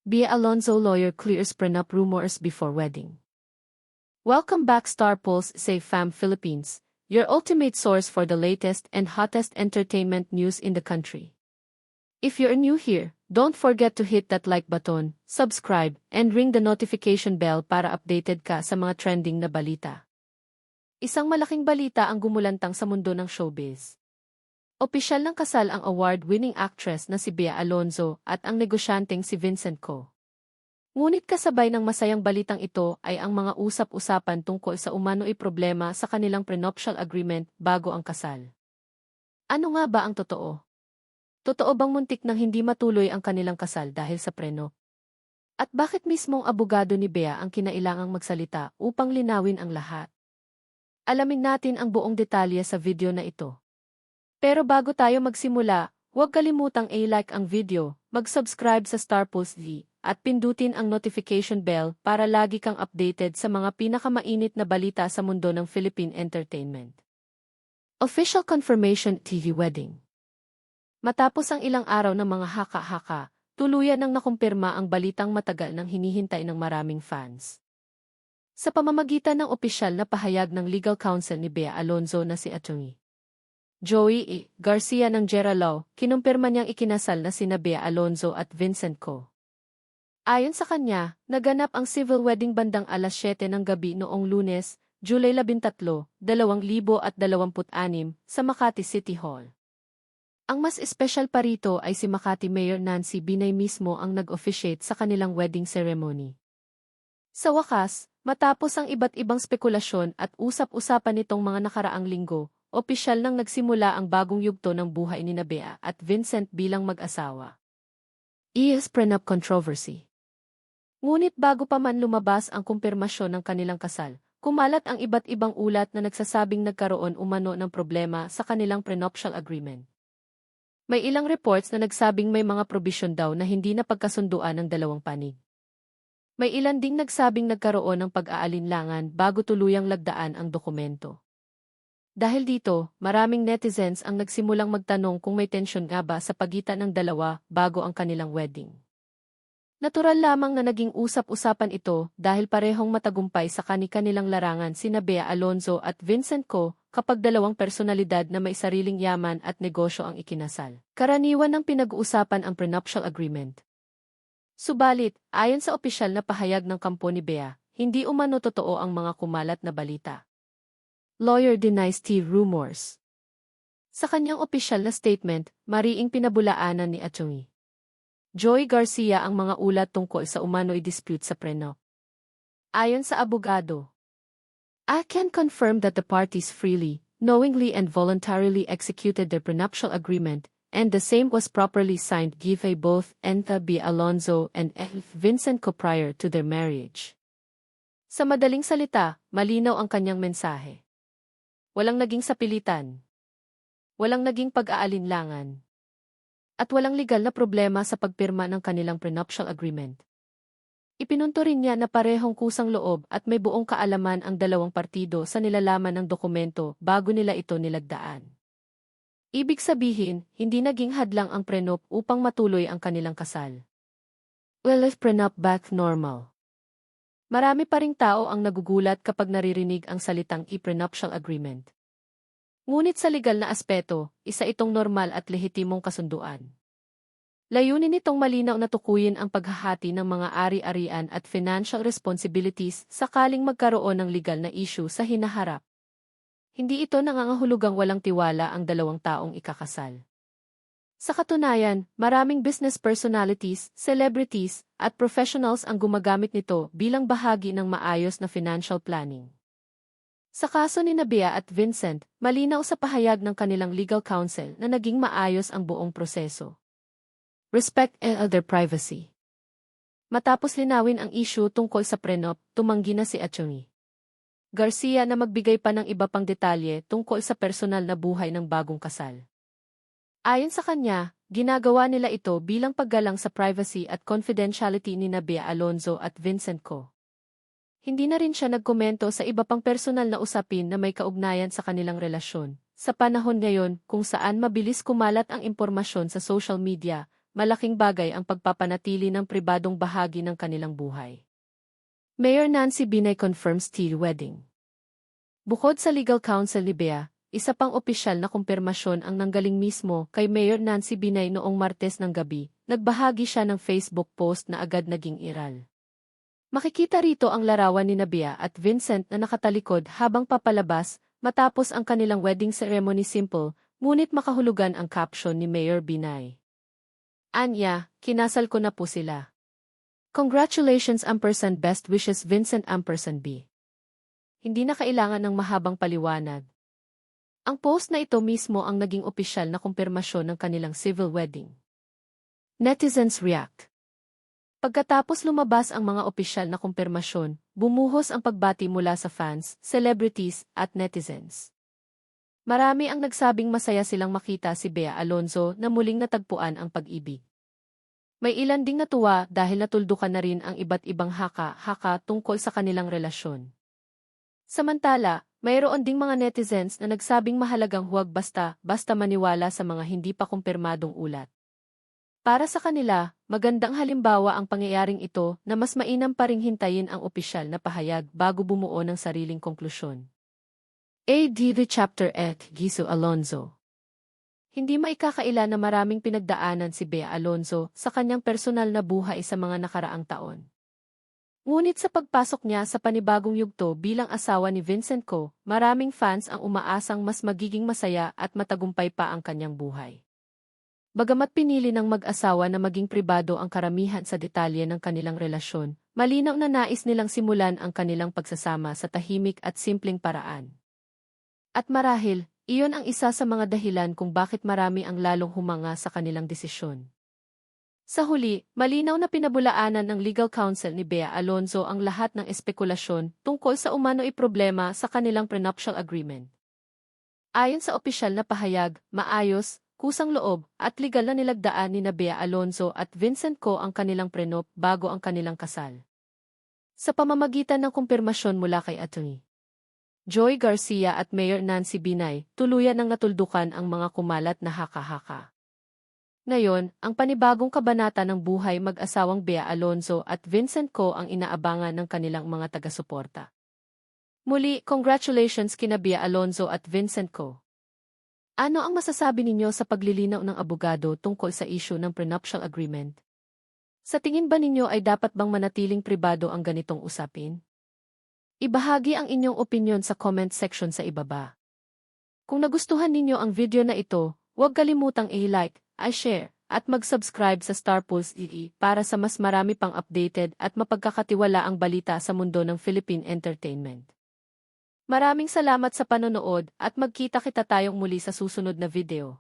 Bea Alonzo lawyer clears prenup rumors before wedding. Welcome back Star Pulse Save Fam Philippines, your ultimate source for the latest and hottest entertainment news in the country. If you're new here, don't forget to hit that like button, subscribe, and ring the notification bell para updated ka sa mga trending na balita. Isang malaking balita ang gumulantang sa mundo ng showbiz. Opisyal ng kasal ang award-winning actress na si Bea Alonzo at ang negosyanteng si Vincent Co. Ngunit kasabay ng masayang balitang ito ay ang mga usap-usapan tungkol sa umano'y problema sa kanilang prenuptial agreement bago ang kasal. Ano nga ba ang totoo? Totoo bang muntik nang hindi matuloy ang kanilang kasal dahil sa prenup? At bakit mismong abogado ni Bea ang kinailangang magsalita upang linawin ang lahat? Alamin natin ang buong detalye sa video na ito. Pero bago tayo magsimula, huwag kalimutang i-like ang video, mag-subscribe sa Star Pulse TV, at pindutin ang notification bell para lagi kang updated sa mga pinakamainit na balita sa mundo ng Philippine entertainment. Official Confirmation TV Wedding. Matapos ang ilang araw ng mga haka-haka, tuluyan nang nakumpirma ang balitang matagal nang hinihintay ng maraming fans. Sa pamamagitan ng opisyal na pahayag ng legal counsel ni Bea Alonzo na si Atty. Joey E. Garcia ng Jera Law, kinumpirma niyang ikinasal na sina Bea Alonzo at Vincent Co. Ayon sa kanya, naganap ang civil wedding bandang alas 7 ng gabi noong Lunes, July 13, 2026 sa Makati City Hall. Ang mas espesyal pa rito ay si Makati Mayor Nancy Binay mismo ang nag-officiate sa kanilang wedding ceremony. Sa wakas, matapos ang iba't ibang spekulasyon at usap-usapan nitong mga nakaraang linggo, opisyal nang nagsimula ang bagong yugto ng buhay ni Bea at Vincent bilang mag-asawa. ES Prenup Controversy. Ngunit bago pa man lumabas ang kumpirmasyon ng kanilang kasal, kumalat ang iba't ibang ulat na nagsasabing nagkaroon umano ng problema sa kanilang prenuptial agreement. May ilang reports na nagsabing may mga probisyon daw na hindi napagkasunduan ng dalawang panig. May ilan ding nagsabing nagkaroon ng pag-aalinlangan bago tuluyang lagdaan ang dokumento. Dahil dito, maraming netizens ang nagsimulang magtanong kung may tensyon nga ba sa pagitan ng dalawa bago ang kanilang wedding. Natural lamang na naging usap-usapan ito dahil parehong matagumpay sa kani-kanilang larangan sina Bea Alonzo at Vincent Co. kapag dalawang personalidad na may sariling yaman at negosyo ang ikinasal. Karaniwan ng pinag-uusapan ang prenuptial agreement. Subalit, ayon sa opisyal na pahayag ng kampo ni Bea, hindi umano totoo ang mga kumalat na balita. Lawyer denies tea rumors. Sa kanyang opisyal na statement, mariing pinabulaanan ni Atty. Joey Garcia ang mga ulat tungkol sa umano'y dispute sa prenup. Ayon sa abogado, I can confirm that the parties freely, knowingly and voluntarily executed their prenuptial agreement, and the same was properly signed by both Bea Alonzo and Vincent Co prior to their marriage. Sa madaling salita, malinaw ang kanyang mensahe. Walang naging sapilitan. Walang naging pag-aalinlangan. At walang legal na problema sa pagpirma ng kanilang prenuptial agreement. Ipinunto rin niya na parehong kusang loob at may buong kaalaman ang dalawang partido sa nilalaman ng dokumento bago nila ito nilagdaan. Ibig sabihin, hindi naging hadlang ang prenup upang matuloy ang kanilang kasal. Well, if prenup back normal. Marami pa ring tao ang nagugulat kapag naririnig ang salitang prenuptial agreement. Ngunit sa legal na aspeto, isa itong normal at lehitimong kasunduan. Layunin nitong malinaw na tukuyin ang paghahati ng mga ari-arian at financial responsibilities sakaling magkaroon ng legal na issue sa hinaharap. Hindi ito nangangahulugang walang tiwala ang dalawang taong ikakasal. Sa katunayan, maraming business personalities, celebrities, at professionals ang gumagamit nito bilang bahagi ng maayos na financial planning. Sa kaso ni Bea at Vincent, malinaw sa pahayag ng kanilang legal counsel na naging maayos ang buong proseso. Respect their privacy. Matapos linawin ang issue tungkol sa prenup, tumanggi na si Atty. Garcia na magbigay pa ng iba pang detalye tungkol sa personal na buhay ng bagong kasal. Ayon sa kanya, ginagawa nila ito bilang paggalang sa privacy at confidentiality ni Bea Alonzo at Vincent Co. Hindi na rin siya nagkomento sa iba pang personal na usapin na may kaugnayan sa kanilang relasyon. Sa panahon ngayon kung saan mabilis kumalat ang impormasyon sa social media, malaking bagay ang pagpapanatili ng pribadong bahagi ng kanilang buhay. Mayor Nancy Binay confirms Steele wedding. Bukod sa legal counsel ni Bea, isa pang opisyal na kumpirmasyon ang nanggaling mismo kay Mayor Nancy Binay noong Martes ng gabi. Nagbahagi siya ng Facebook post na agad naging iral. Makikita rito ang larawan ni Bea at Vincent na nakatalikod habang papalabas matapos ang kanilang wedding ceremony. Simple, ngunit makahulugan ang caption ni Mayor Binay. Anya, kinasal ko na po sila. Congratulations best wishes Vincent B. Hindi na kailangan ng mahabang paliwanag. Ang post na ito mismo ang naging opisyal na kumpirmasyon ng kanilang civil wedding. Netizens react. Pagkatapos lumabas ang mga opisyal na kumpirmasyon, bumuhos ang pagbati mula sa fans, celebrities, at netizens. Marami ang nagsabing masaya silang makita si Bea Alonzo na muling natagpuan ang pag-ibig. May ilan ding natuwa dahil natuldukan na rin ang iba't ibang haka-haka tungkol sa kanilang relasyon. Samantala, mayroon ding mga netizens na nagsabing mahalagang huwag basta maniwala sa mga hindi pa kumpirmadong ulat. Para sa kanila, magandang halimbawa ang pangyayaring ito na mas mainam pa ring hintayin ang opisyal na pahayag bago bumuo ng sariling konklusyon. ADV Chapter 8 Gisu Alonzo. Hindi maikakaila na maraming pinagdaanan si Bea Alonzo sa kanyang personal na buhay sa mga nakaraang taon. Ngunit sa pagpasok niya sa panibagong yugto bilang asawa ni Vincent Co, maraming fans ang umaasang mas magiging masaya at matagumpay pa ang kanyang buhay. Bagamat pinili ng mag-asawa na maging pribado ang karamihan sa detalye ng kanilang relasyon, malinaw na nais nilang simulan ang kanilang pagsasama sa tahimik at simpleng paraan. At marahil, iyon ang isa sa mga dahilan kung bakit marami ang lalong humanga sa kanilang desisyon. Sa huli, malinaw na pinabulaanan ng legal counsel ni Bea Alonzo ang lahat ng espekulasyon tungkol sa umano'y problema sa kanilang prenuptial agreement. Ayon sa opisyal na pahayag, maayos, kusang loob, at legal na nilagdaan ni Bea Alonzo at Vincent Co ang kanilang prenup bago ang kanilang kasal. Sa pamamagitan ng kumpirmasyon mula kay Atty. Joy Garcia at Mayor Nancy Binay, tuluyan ng natuldukan ang mga kumalat na haka-haka. Ngayon, ang panibagong kabanata ng buhay mag-asawang Bea Alonzo at Vincent Co ang inaabangan ng kanilang mga taga-suporta. Muli, congratulations kina Bea Alonzo at Vincent Co. Ano ang masasabi ninyo sa paglilinaw ng abogado tungkol sa issue ng prenuptial agreement? Sa tingin ba ninyo ay dapat bang manatiling pribado ang ganitong usapin? Ibahagi ang inyong opinyon sa comment section sa ibaba. Kung nagustuhan ninyo ang video na ito, huwag kalimutang i-like, i-share, at mag-subscribe sa Star Pulse TV para sa mas marami pang updated at mapagkakatiwalaang balita sa mundo ng Philippine entertainment. Maraming salamat sa panonood at magkita-kita tayong muli sa susunod na video.